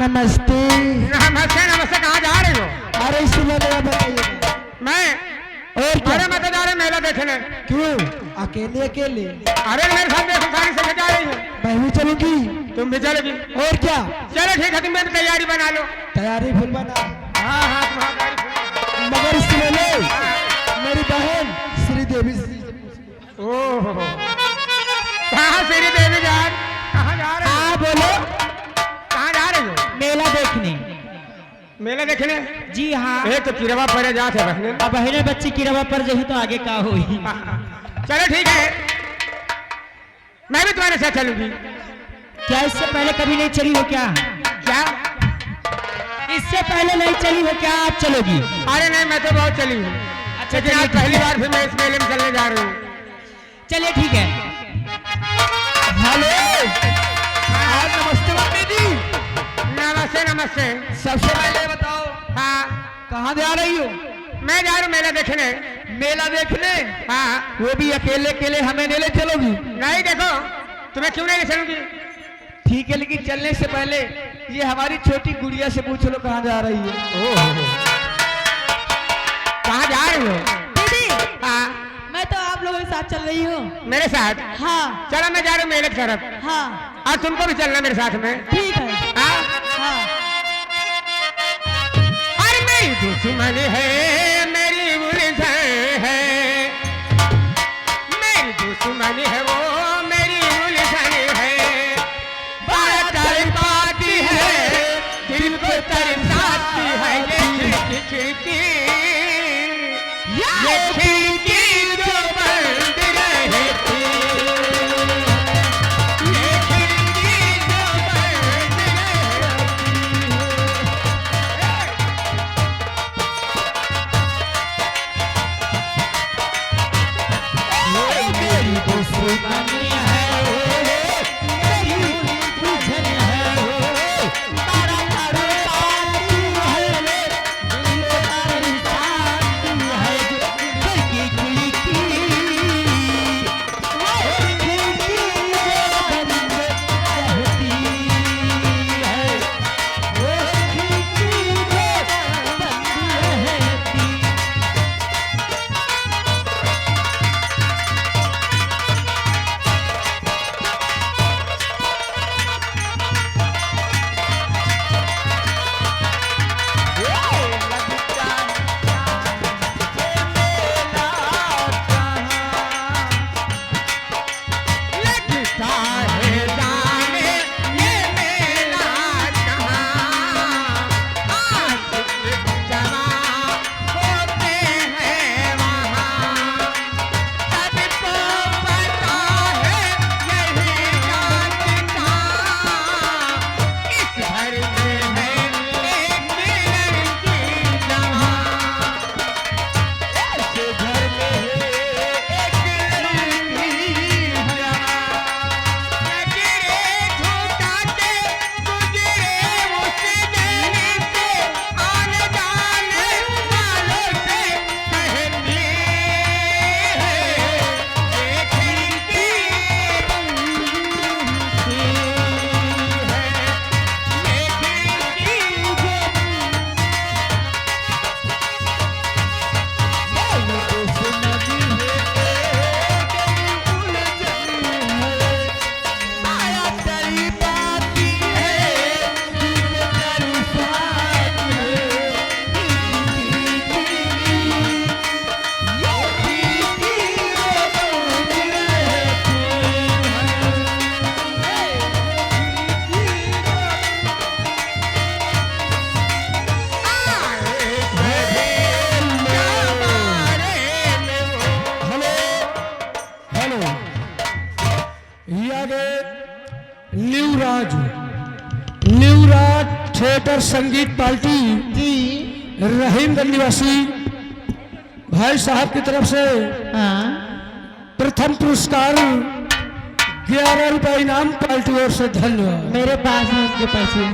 नमस्ते। नमस्ते नमस्ते। कहाँ जा रही हो? अरे इसलिए बताइए। मैं और क्या? अरे मैं तो जा रहा मेला देखने। क्यों अकेले अकेले? अरे मेरे साथ देखो सारी से जा रही है। मैं भी चलूंगी। तुम भी चलोगी? और क्या? चलो ठीक है, तुम भी तैयारी बना लो। तैयारी फुल बना। हाँ हाँ तुम्हारी। मगर इसलिए मेरी बहन श्रीदेवी ओह कहाँ श्रीदेवी जा? कहाँ जा रहे हो? हाँ बोलो। कहाँ जा रही हो? मेला देखने। मेला देखने? जी हाँ। एक तो किरवा पड़े जाते बहने। अब बहने बच्ची किरवा पर जही तो आगे का हुई। चलो ठीक है, मैं भी तुम्हारे साथ चलूंगी। क्या इससे पहले कभी नहीं चली हो क्या? क्या? इससे पहले नहीं चली हो क्या? आप चलोगी? अरे नहीं, मैं तो बहुत चली हूँ। अच्छा लेकिन आज पहली बार फिर मैं इस मेले में चलने जा रही हूँ। चलिए ठीक है। हेलो नमस्ते मम्मी जी। नमस्ते नमस्ते। सबसे पहले बताओ हाँ कहाँ जा रही हो? मैं जा रहा हूँ मेला देखने। मेला देखने? हाँ। वो भी अकेले अकेले, हमें नहीं ले चलोगी? नहीं देखो, तुम्हें क्यों नहीं ले चलूंगी? ठीक है, लेकिन चलने से पहले ये हमारी छोटी गुड़िया से पूछ लो कहाँ जा रही है। कहाँ जा रही हो? दीदी हाँ मैं तो आप लोगों के साथ चल रही हूँ। मेरे साथ? हाँ चलो मैं जा रहा हूँ मेले की तरफ। हाँ और तुमको भी चलना मेरे साथ में। ठीक है। हाँ? हाँ अरे मेरी दुश्मन है, मेरी उलझन है, मेरी दुश्मन है वो, मेरी उलझन है, बात पाती है, दिल को तरसाती है, ये खिड़की ये खिड़की जो बंद रहती, ये खिड़की जो बंद रहती। मेरी दुश्मनी है, मेरी उलझन है, तारा तारा पाती है, दिल को तरसाती है, खिड़की खिड़की, वो खिड़की जो बंद रहती है, वो खिड़की जो बंद रहती। लगता है जाने ये मेला कहाँ, आशिक जवां होते हैं वहाँ, सबको पता है यही रास्ता, इस घर में है एक लड़की जवां, इस घर में है एक लड़की जवां, नजरे झुकाते गुजरे उस गली से, आने जाने वालों से कहती है, ये खिड़की बंद है, ये खिड़की हेलो, ये आगे न्यू राज थिएटर संगीत पार्टी जी रहीमगंज निवासी भाई साहब की तरफ से हाँ। प्रथम पुरस्कार 11 रुपए इनाम पार्टी ओर से धन्यवाद। मेरे पास है उसके पैसे।